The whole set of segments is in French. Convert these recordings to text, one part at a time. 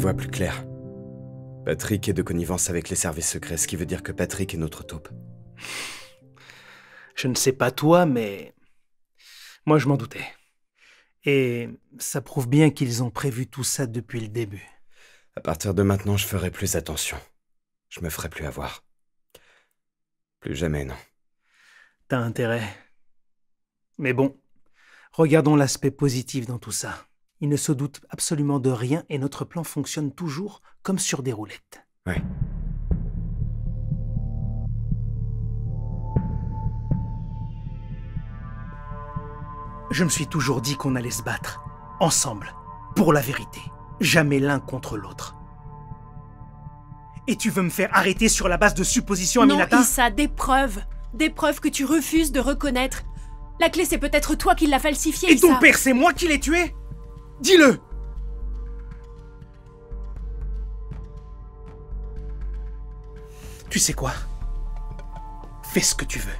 voit plus clair. Patrick est de connivence avec les services secrets, ce qui veut dire que Patrick est notre taupe. Je ne sais pas toi, mais moi je m'en doutais. Et ça prouve bien qu'ils ont prévu tout ça depuis le début. À partir de maintenant, je ferai plus attention. Je me ferai plus avoir. Plus jamais, non. T'as intérêt. Mais bon, regardons l'aspect positif dans tout ça. Il ne se doute absolument de rien et notre plan fonctionne toujours comme sur des roulettes. Ouais. Je me suis toujours dit qu'on allait se battre, ensemble, pour la vérité. Jamais l'un contre l'autre. Et tu veux me faire arrêter sur la base de suppositions, Aminata? Non, Issa, des preuves. Des preuves que tu refuses de reconnaître. La clé, c'est peut-être toi qui l'as falsifiée, Et ton Issa. père, c'est moi qui l'ai tué? Dis-le! Tu sais quoi? Fais ce que tu veux.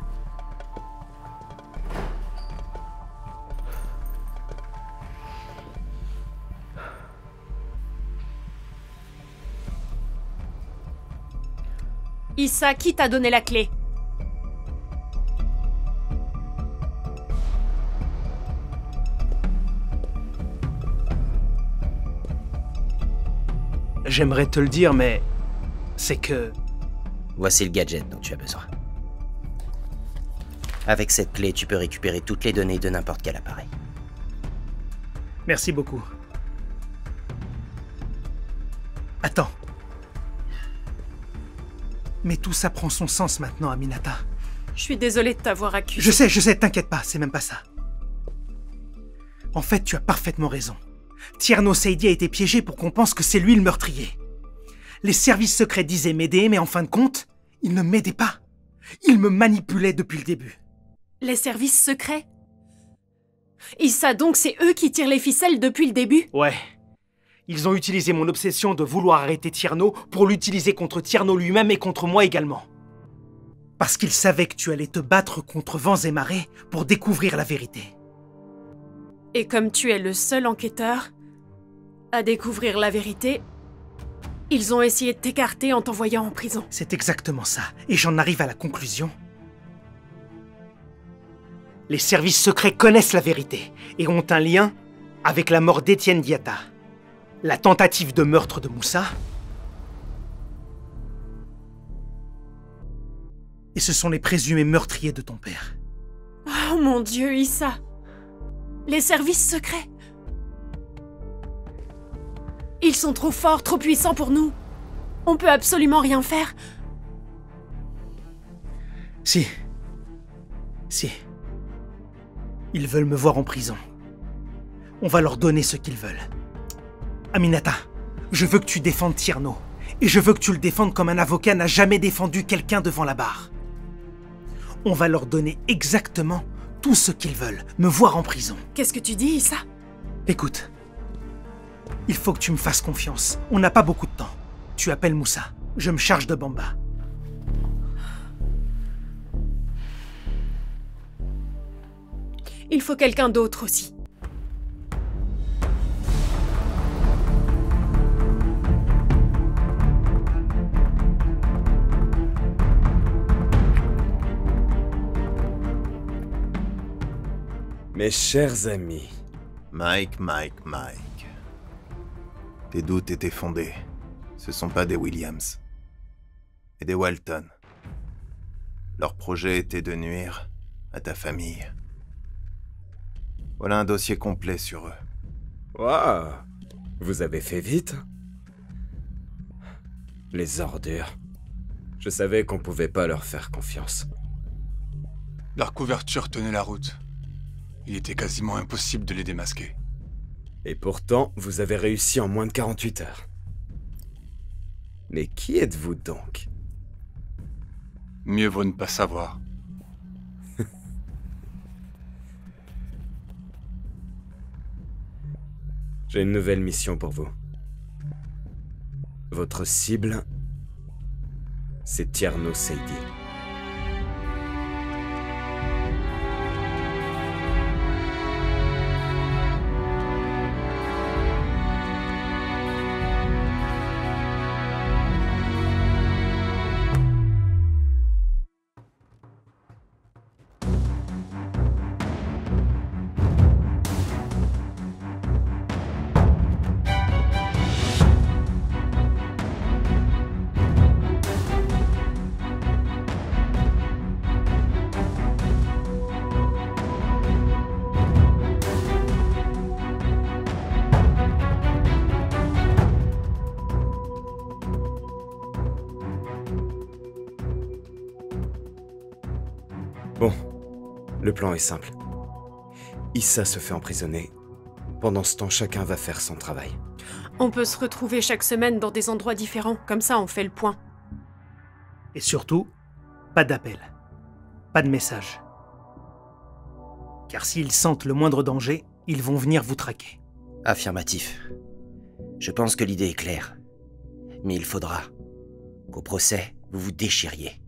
Issa, qui t'a donné la clé? J'aimerais te le dire, mais c'est que... Voici le gadget dont tu as besoin. Avec cette clé, tu peux récupérer toutes les données de n'importe quel appareil. Merci beaucoup. Attends. Mais tout ça prend son sens maintenant, Aminata. Je suis désolée de t'avoir accusé. Je sais, t'inquiète pas, c'est même pas ça. En fait, tu as parfaitement raison. Tierno Seidi a été piégé pour qu'on pense que c'est lui le meurtrier. Les services secrets disaient m'aider, mais en fin de compte, ils ne m'aidaient pas. Ils me manipulaient depuis le début. Les services secrets? Issa, donc c'est eux qui tirent les ficelles depuis le début? Ouais. Ils ont utilisé mon obsession de vouloir arrêter Tierno pour l'utiliser contre Tierno lui-même et contre moi également. Parce qu'ils savaient que tu allais te battre contre vents et marées pour découvrir la vérité. Et comme tu es le seul enquêteur à découvrir la vérité, ils ont essayé de t'écarter en t'envoyant en prison. C'est exactement ça. Et j'en arrive à la conclusion. Les services secrets connaissent la vérité et ont un lien avec la mort d'Étienne Diatta, la tentative de meurtre de Moussa, et ce sont les présumés meurtriers de ton père. Oh mon Dieu, Issa! Les services secrets! Ils sont trop forts, trop puissants pour nous. On peut absolument rien faire. Si. Ils veulent me voir en prison. On va leur donner ce qu'ils veulent. Aminata, je veux que tu défendes Tierno. Et je veux que tu le défendes comme un avocat n'a jamais défendu quelqu'un devant la barre. On va leur donner exactement tout ce qu'ils veulent. Me voir en prison. Qu'est-ce que tu dis, Issa? Écoute. Il faut que tu me fasses confiance. On n'a pas beaucoup de temps. Tu appelles Moussa. Je me charge de Bamba. Il faut quelqu'un d'autre aussi. Mes chers amis, Mike. Tes doutes étaient fondés. Ce sont pas des Williams. Et des Walton. Leur projet était de nuire à ta famille. Voilà un dossier complet sur eux. waouh, vous avez fait vite. Les ordures. Je savais qu'on pouvait pas leur faire confiance. Leur couverture tenait la route. Il était quasiment impossible de les démasquer. Et pourtant, vous avez réussi en moins de 48 heures. Mais qui êtes-vous donc? Mieux vaut ne pas savoir. J'ai une nouvelle mission pour vous. Votre cible, c'est Tierno Seidi. Bon, le plan est simple. Issa se fait emprisonner. Pendant ce temps, chacun va faire son travail. On peut se retrouver chaque semaine dans des endroits différents, comme ça on fait le point. Et surtout, pas d'appel. Pas de message. Car s'ils sentent le moindre danger, ils vont venir vous traquer. Affirmatif. Je pense que l'idée est claire. Mais il faudra qu'au procès, vous vous déchiriez.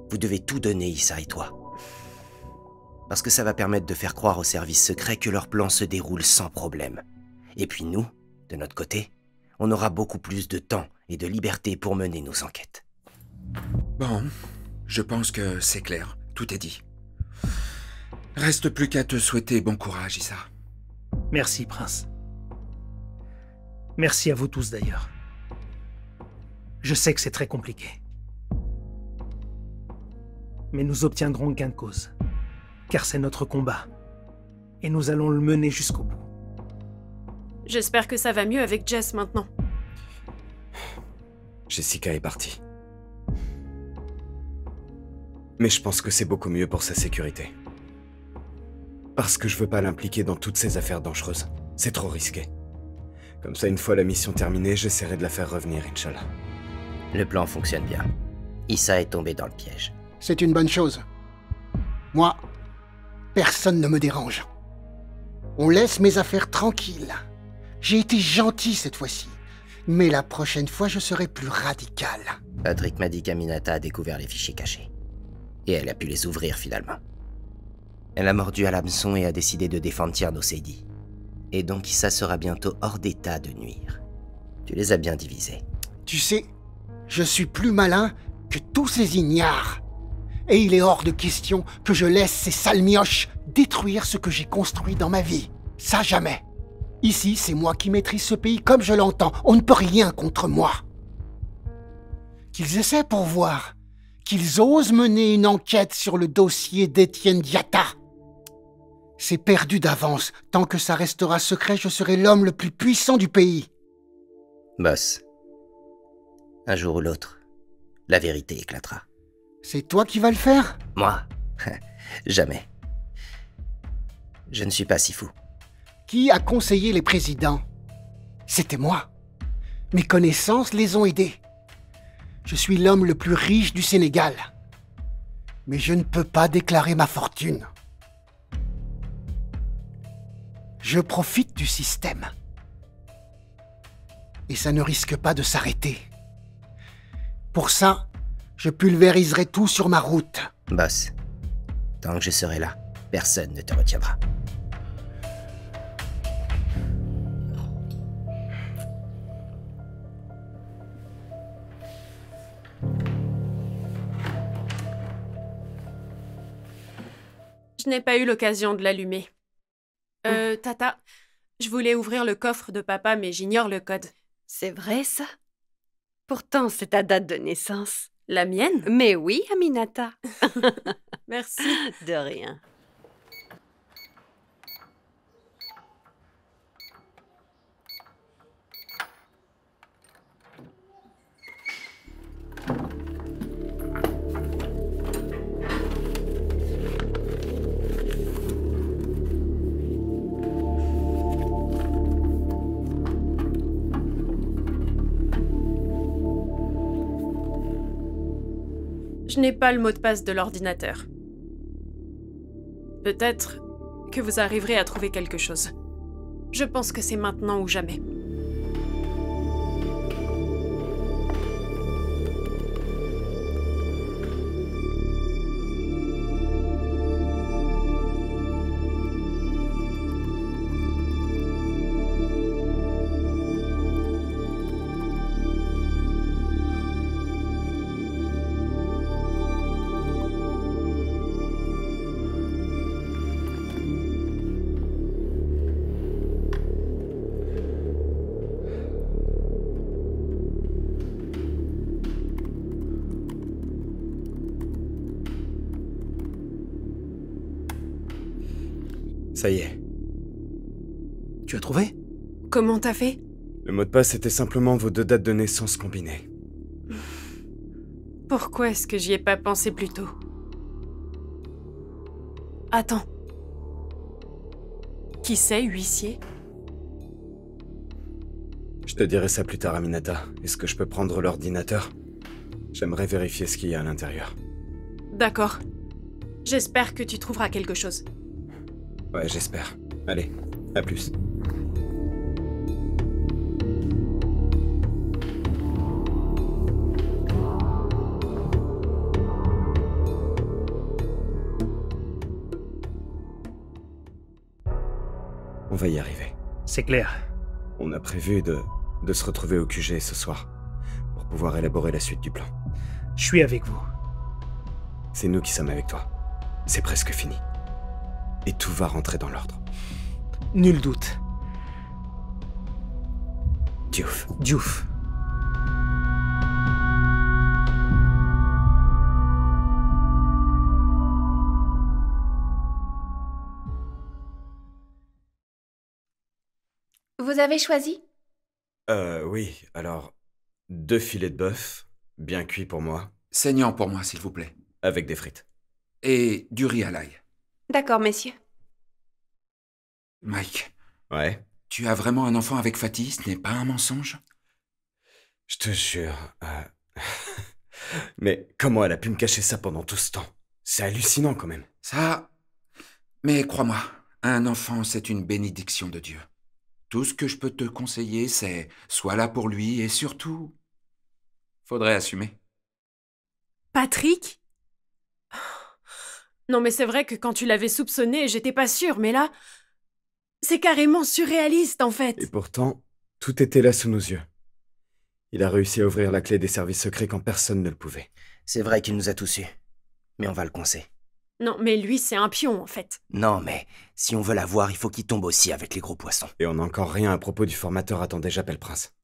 Vous devez tout donner, Issa et toi. Parce que ça va permettre de faire croire aux services secrets que leur plan se déroule sans problème. Et puis nous, de notre côté, on aura beaucoup plus de temps et de liberté pour mener nos enquêtes. Bon, je pense que c'est clair, tout est dit. Reste plus qu'à te souhaiter bon courage, Issa. Merci, Prince. Merci à vous tous d'ailleurs. Je sais que c'est très compliqué. Mais nous obtiendrons gain de cause. Car c'est notre combat. Et nous allons le mener jusqu'au bout. J'espère que ça va mieux avec Jess maintenant. Jessica est partie. Mais je pense que c'est beaucoup mieux pour sa sécurité. Parce que je veux pas l'impliquer dans toutes ces affaires dangereuses. C'est trop risqué. Comme ça, une fois la mission terminée, j'essaierai de la faire revenir, Inch'Allah. Le plan fonctionne bien. Issa est tombé dans le piège. C'est une bonne chose. Moi, personne ne me dérange. On laisse mes affaires tranquilles. J'ai été gentil cette fois-ci. Mais la prochaine fois, je serai plus radical. Patrick m'a dit qu'Aminata a découvert les fichiers cachés. Et elle a pu les ouvrir finalement. Elle a mordu à l'hameçon et a décidé de défendre Tierno Seydi. Et donc Issa sera bientôt hors d'état de nuire. Tu les as bien divisés. Tu sais, je suis plus malin que tous ces ignares. Et il est hors de question que je laisse ces sales mioches détruire ce que j'ai construit dans ma vie. Ça jamais. Ici, c'est moi qui maîtrise ce pays comme je l'entends. On ne peut rien contre moi. Qu'ils essaient pour voir. Qu'ils osent mener une enquête sur le dossier d'Etienne Diatta. C'est perdu d'avance. Tant que ça restera secret, je serai l'homme le plus puissant du pays. Boss, un jour ou l'autre, la vérité éclatera. C'est toi qui vas le faire? Moi? Jamais. Je ne suis pas si fou. Qui a conseillé les présidents? C'était moi. Mes connaissances les ont aidés. Je suis l'homme le plus riche du Sénégal. Mais je ne peux pas déclarer ma fortune. Je profite du système. Et ça ne risque pas de s'arrêter. Pour ça, je pulvériserai tout sur ma route. Boss, tant que je serai là, personne ne te retiendra. Je n'ai pas eu l'occasion de l'allumer. Tata, je voulais ouvrir le coffre de papa, mais j'ignore le code. C'est vrai, ça? Pourtant, c'est ta date de naissance. La mienne? Mais oui, Aminata. Merci. De rien. Je n'ai pas le mot de passe de l'ordinateur. Peut-être que vous arriverez à trouver quelque chose. Je pense que c'est maintenant ou jamais. Ça y est. Tu as trouvé? Comment t'as fait? Le mot de passe était simplement vos 2 dates de naissance combinées. Pourquoi est-ce que j'y ai pas pensé plus tôt? Attends. Qui c'est, huissier? Je te dirai ça plus tard, Aminata. Est-ce que je peux prendre l'ordinateur? J'aimerais vérifier ce qu'il y a à l'intérieur. D'accord. J'espère que tu trouveras quelque chose. Ouais, j'espère. Allez, à plus. On va y arriver. C'est clair. On a prévu de se retrouver au QG ce soir, pour pouvoir élaborer la suite du plan. Je suis avec vous. C'est nous qui sommes avec toi. C'est presque fini. Et tout va rentrer dans l'ordre. Nul doute. Diouf. Diouf. Vous avez choisi? Oui, alors... 2 filets de bœuf, bien cuits pour moi, Saignant pour moi, s'il vous plaît. avec des frites. Et du riz à l'ail. D'accord, messieurs. Mike, Ouais, tu as vraiment un enfant avec Fatih, ce n'est pas un mensonge? je te jure. Mais comment elle a pu me cacher ça pendant tout ce temps? C'est hallucinant quand même. Ça... Mais crois-moi, un enfant, c'est une bénédiction de Dieu. Tout ce que je peux te conseiller, c'est sois là pour lui et surtout, faudrait assumer. Patrick? Non mais c'est vrai que quand tu l'avais soupçonné, j'étais pas sûre, mais là... C'est carrément surréaliste en fait. Et pourtant, tout était là sous nos yeux. Il a réussi à ouvrir la clé des services secrets quand personne ne le pouvait. C'est vrai qu'il nous a tous eus. Mais on va le coincer. Non mais lui c'est un pion en fait. Non, mais si on veut la voir, il faut qu'il tombe aussi avec les gros poissons. Et on n'a encore rien à propos du formateur. Attendez, j'appelle Prince.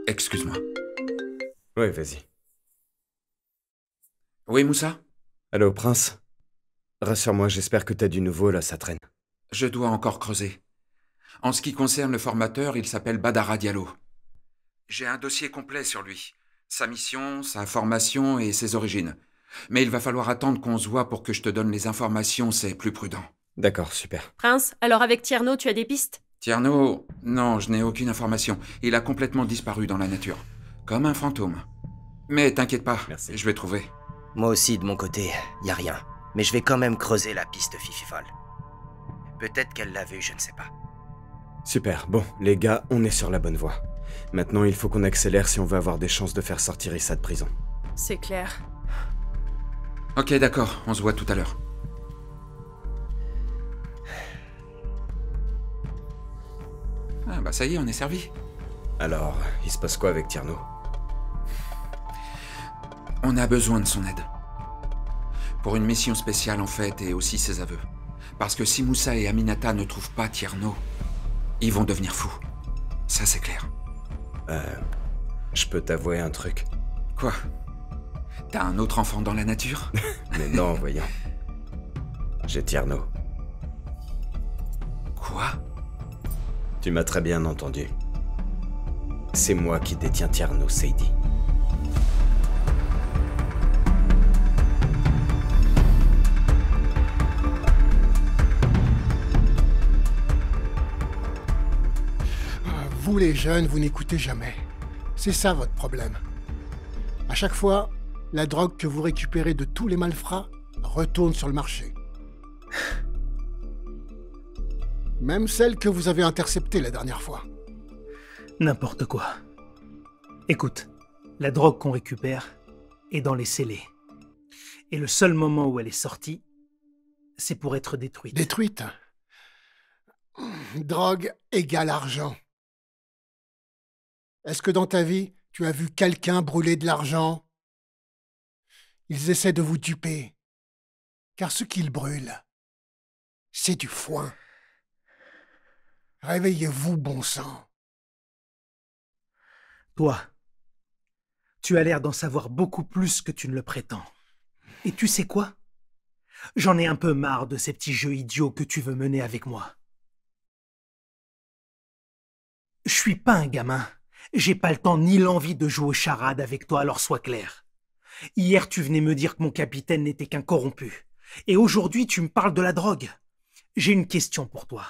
Excuse-moi. Ouais, vas-y. Oui, Moussa? Allô, Prince? Rassure-moi, j'espère que t'as du nouveau, là, ça traîne. Je dois encore creuser. En ce qui concerne le formateur, il s'appelle Badara Diallo. J'ai un dossier complet sur lui. Sa mission, sa formation et ses origines. Mais il va falloir attendre qu'on se voit pour que je te donne les informations, c'est plus prudent. D'accord, super. Prince, alors avec Tierno, tu as des pistes? Tierno, non, je n'ai aucune information. Il a complètement disparu dans la nature. Comme un fantôme. Mais t'inquiète pas, Merci. je vais trouver. Moi aussi, de mon côté, y a rien. Mais je vais quand même creuser la piste Fififol. Peut-être qu'elle l'a vu, je ne sais pas. Super, bon, les gars, on est sur la bonne voie. Maintenant, il faut qu'on accélère si on veut avoir des chances de faire sortir Issa de prison. C'est clair. Ok, d'accord, on se voit tout à l'heure. Ah bah ça y est, on est servi. Alors, il se passe quoi avec Tierno? On a besoin de son aide. Pour une mission spéciale en fait, et aussi ses aveux. Parce que si Moussa et Aminata ne trouvent pas Tierno, ils vont devenir fous. Ça c'est clair. Je peux t'avouer un truc. Quoi? T'as un autre enfant dans la nature? Mais non, voyons. J'ai Tierno. Quoi? Tu m'as très bien entendu. C'est moi qui détiens Tierno, Sadie. Vous les jeunes, vous n'écoutez jamais. C'est ça votre problème. À chaque fois, la drogue que vous récupérez de tous les malfrats retourne sur le marché. Même celle que vous avez interceptée la dernière fois. N'importe quoi. Écoute, la drogue qu'on récupère est dans les scellés. Et le seul moment où elle est sortie, c'est pour être détruite. Détruite. Drogue égale argent. Est-ce que dans ta vie, tu as vu quelqu'un brûler de l'argent? Ils essaient de vous duper. Car ce qu'ils brûlent, c'est du foin. Réveillez-vous, bon sang. Toi, tu as l'air d'en savoir beaucoup plus que tu ne le prétends. Et tu sais quoi? J'en ai un peu marre de ces petits jeux idiots que tu veux mener avec moi. Je suis pas un gamin, J'ai pas le temps ni l'envie de jouer aux charades avec toi, alors sois clair. Hier, tu venais me dire que mon capitaine n'était qu'un corrompu. Et aujourd'hui, tu me parles de la drogue. J'ai une question pour toi.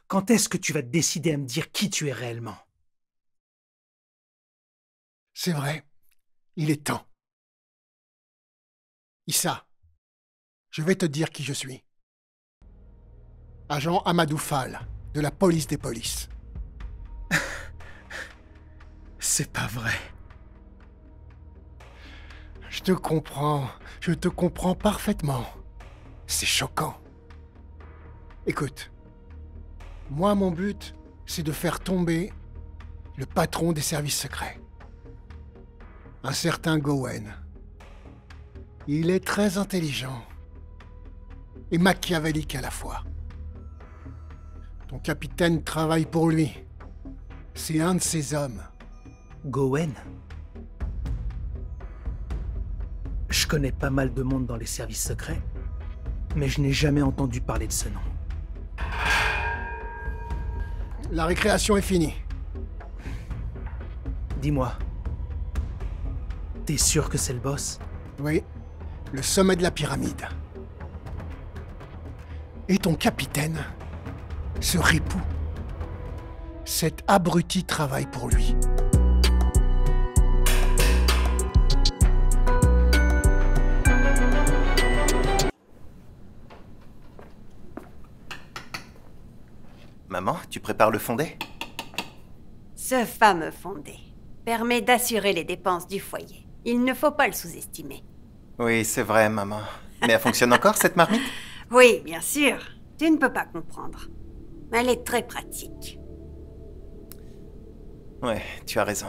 Quand est-ce que tu vas te décider à me dire qui tu es réellement? C'est vrai, il est temps. Issa, je vais te dire qui je suis. Agent Amadou Fall, de la police des polices. C'est pas vrai. Je te comprends parfaitement. C'est choquant. Écoute, moi mon but, c'est de faire tomber le patron des services secrets. Un certain Gowen. Il est très intelligent et machiavélique à la fois. Ton capitaine travaille pour lui. C'est un de ses hommes. Gowen? Je connais pas mal de monde dans les services secrets, mais je n'ai jamais entendu parler de ce nom. La récréation est finie. Dis-moi, t'es sûr que c'est le boss? Oui, le sommet de la pyramide. Et ton capitaine, ce ripou, cet abruti travaille pour lui. Maman, tu prépares le fondé? Ce fameux fondé permet d'assurer les dépenses du foyer. Il ne faut pas le sous-estimer. Oui, c'est vrai, maman. Mais elle fonctionne encore, cette marmite? Oui, bien sûr. Tu ne peux pas comprendre. Elle est très pratique. Ouais, tu as raison.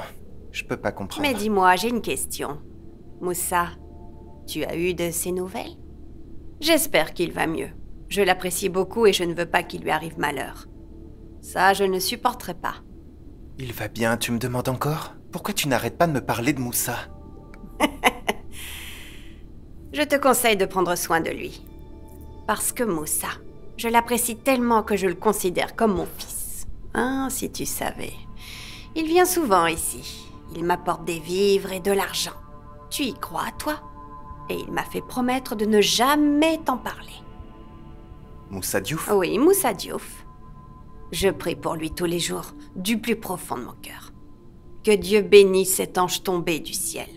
Je peux pas comprendre. Mais dis-moi, j'ai une question. Moussa, tu as eu de ses nouvelles? J'espère qu'il va mieux. Je l'apprécie beaucoup et je ne veux pas qu'il lui arrive malheur. Ça, je ne supporterai pas. Il va bien, tu me demandes encore? Pourquoi tu n'arrêtes pas de me parler de Moussa? Je te conseille de prendre soin de lui. Parce que Moussa, je l'apprécie tellement que je le considère comme mon fils. Hein, si tu savais. Il vient souvent ici. Il m'apporte des vivres et de l'argent. Tu y crois, toi? Et il m'a fait promettre de ne jamais t'en parler. Moussa Diouf? Oui, Moussa Diouf. Je prie pour lui tous les jours, du plus profond de mon cœur. Que Dieu bénisse cet ange tombé du ciel.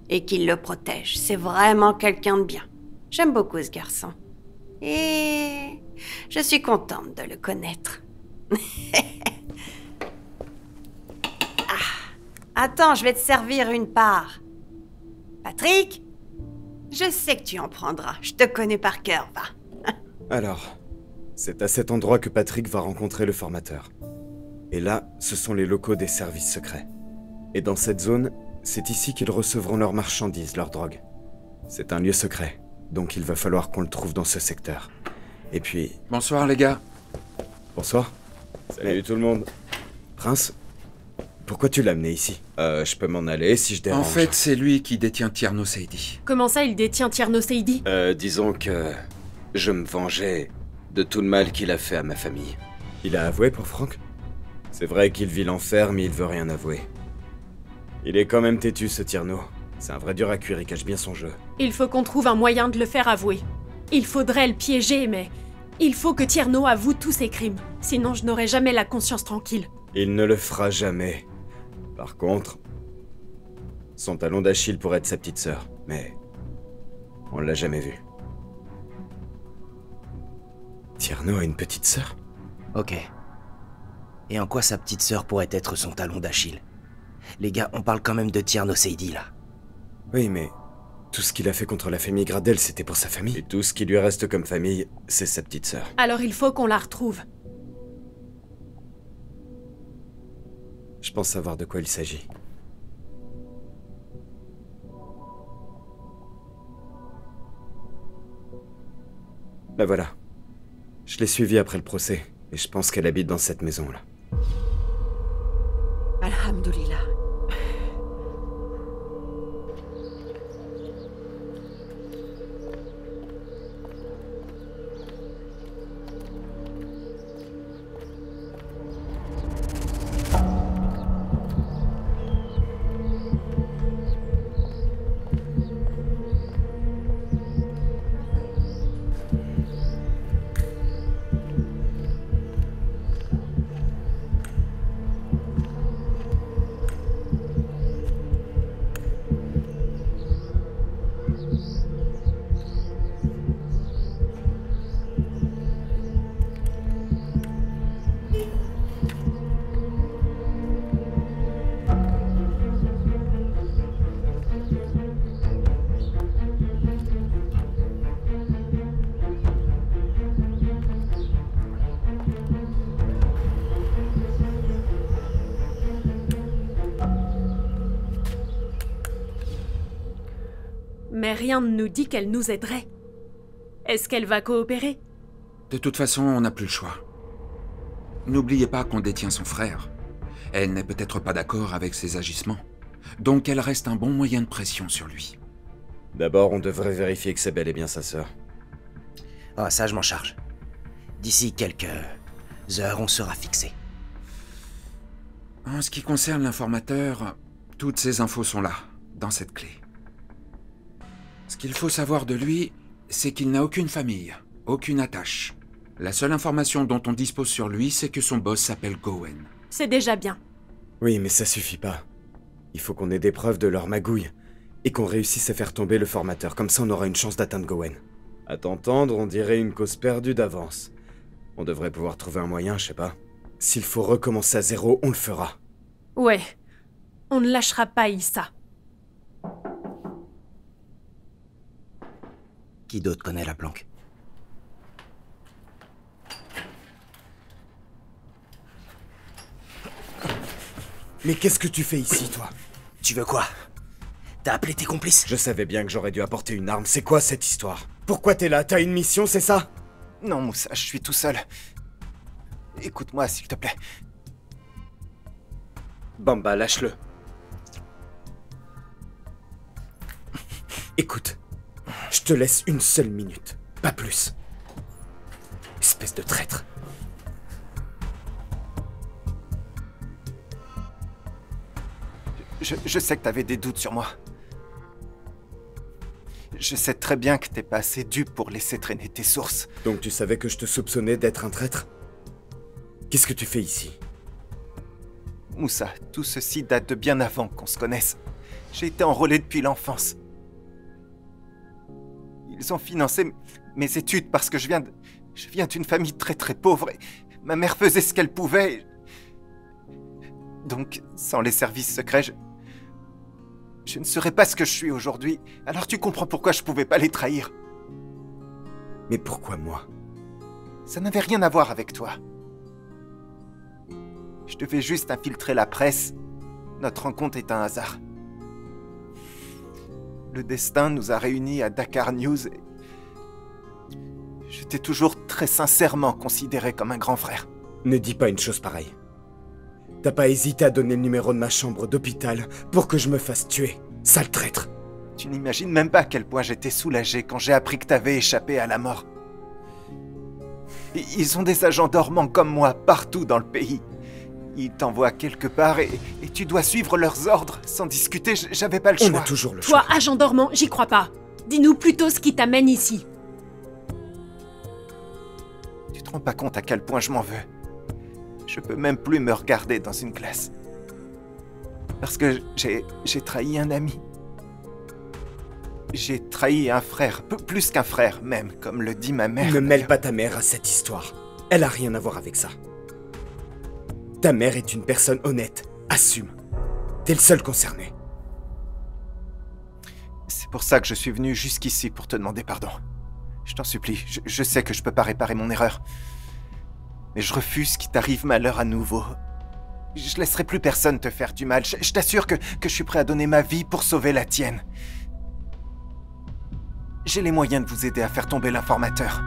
Et qu'il le protège. C'est vraiment quelqu'un de bien. J'aime beaucoup ce garçon. Et je suis contente de le connaître. Attends, je vais te servir une part. Patrick? Je sais que tu en prendras. Je te connais par cœur, va. Alors, c'est à cet endroit que Patrick va rencontrer le formateur. Et là, ce sont les locaux des services secrets. Et dans cette zone, c'est ici qu'ils recevront leurs marchandises, leurs drogues. C'est un lieu secret, donc il va falloir qu'on le trouve dans ce secteur. Et puis... Bonsoir les gars. Bonsoir. Salut tout le monde. Prince, pourquoi tu l'as amené ici? Je peux m'en aller si je dérange. En fait, c'est lui qui détient Tierno Seidi. Comment ça, il détient Tierno Seidi? Disons que... je me vengeais de tout le mal qu'il a fait à ma famille. Il a avoué pour Franck? C'est vrai qu'il vit l'enfer, mais il veut rien avouer. Il est quand même têtu, ce Tierno. C'est un vrai dur à cuire, il cache bien son jeu. Il faut qu'on trouve un moyen de le faire avouer. Il faudrait le piéger, mais... il faut que Tierno avoue tous ses crimes. Sinon, je n'aurai jamais la conscience tranquille. Il ne le fera jamais. Par contre... son talon d'Achille pourrait être sa petite sœur, mais... on l'a jamais vu. Tierno a une petite sœur? Ok. Et en quoi sa petite sœur pourrait être son talon d'Achille? Les gars, on parle quand même de Tierno Seidi, là. Oui, mais... tout ce qu'il a fait contre la famille Gradel, c'était pour sa famille. Et tout ce qui lui reste comme famille, c'est sa petite sœur. Alors il faut qu'on la retrouve. Je pense savoir de quoi il s'agit. La voilà. Je l'ai suivie après le procès, et je pense qu'elle habite dans cette maison-là. Alhamdoulilah. mais rien ne nous dit qu'elle nous aiderait. Est-ce qu'elle va coopérer? De toute façon, on n'a plus le choix. N'oubliez pas qu'on détient son frère. Elle n'est peut-être pas d'accord avec ses agissements. Donc elle reste un bon moyen de pression sur lui. D'abord, on devrait vérifier que c'est bel et bien sa sœur. Ah, ça, je m'en charge. D'ici quelques heures, on sera fixé. En ce qui concerne l'informateur, toutes ces infos sont là, dans cette clé. Ce qu'il faut savoir de lui, c'est qu'il n'a aucune famille, aucune attache. La seule information dont on dispose sur lui, c'est que son boss s'appelle Gowen. C'est déjà bien. Oui, mais ça suffit pas. Il faut qu'on ait des preuves de leur magouille, et qu'on réussisse à faire tomber le formateur, comme ça on aura une chance d'atteindre Gowen. À t'entendre, on dirait une cause perdue d'avance. On devrait pouvoir trouver un moyen, je sais pas. S'il faut recommencer à zéro, on le fera. Ouais. On ne lâchera pas Issa. Qui d'autre connaît la planque? Mais qu'est-ce que tu fais ici, toi? Tu veux quoi? T'as appelé tes complices? Je savais bien que j'aurais dû apporter une arme. C'est quoi cette histoire? Pourquoi t'es là? T'as une mission, c'est ça? Non, Moussa, je suis tout seul. Écoute-moi, s'il te plaît. Bamba, lâche-le. Écoute, je te laisse une seule minute, pas plus. Espèce de traître. Je sais que t'avais des doutes sur moi. Je sais très bien que t'es pas assez dupe pour laisser traîner tes sources. Donc tu savais que je te soupçonnais d'être un traître? Qu'est-ce que tu fais ici? Moussa, tout ceci date de bien avant qu'on se connaisse. J'ai été enrôlé depuis l'enfance. Ils ont financé mes études parce que je viens d'une famille très très pauvre et ma mère faisait ce qu'elle pouvait. Donc, sans les services secrets, je ne serais pas ce que je suis aujourd'hui. Alors tu comprends pourquoi je pouvais pas les trahir. Mais pourquoi moi? Ça n'avait rien à voir avec toi. Je devais juste infiltrer la presse. Notre rencontre est un hasard. Le destin nous a réunis à Dakar News et je t'ai toujours très sincèrement considéré comme un grand frère. Ne dis pas une chose pareille. T'as pas hésité à donner le numéro de ma chambre d'hôpital pour que je me fasse tuer, sale traître. Tu n'imagines même pas à quel point j'étais soulagé quand j'ai appris que t'avais échappé à la mort. Ils ont des agents dormants comme moi partout dans le pays. Ils t'envoient quelque part et tu dois suivre leurs ordres. Sans discuter, j'avais pas le choix. On a toujours le choix. Toi, agent dormant, j'y crois pas. Dis-nous plutôt ce qui t'amène ici. Tu te rends pas compte à quel point je m'en veux. Je peux même plus me regarder dans une glace. Parce que j'ai trahi un ami. J'ai trahi un frère, plus qu'un frère même, comme le dit ma mère. Ne mêle pas ta mère à cette histoire. Elle a rien à voir avec ça. Ta mère est une personne honnête. Assume. T'es le seul concerné. C'est pour ça que je suis venu jusqu'ici pour te demander pardon. Je t'en supplie, je sais que je peux pas réparer mon erreur. Mais je refuse qu'il t'arrive malheur à nouveau. Je laisserai plus personne te faire du mal. Je t'assure que je suis prêt à donner ma vie pour sauver la tienne. J'ai les moyens de vous aider à faire tomber l'informateur.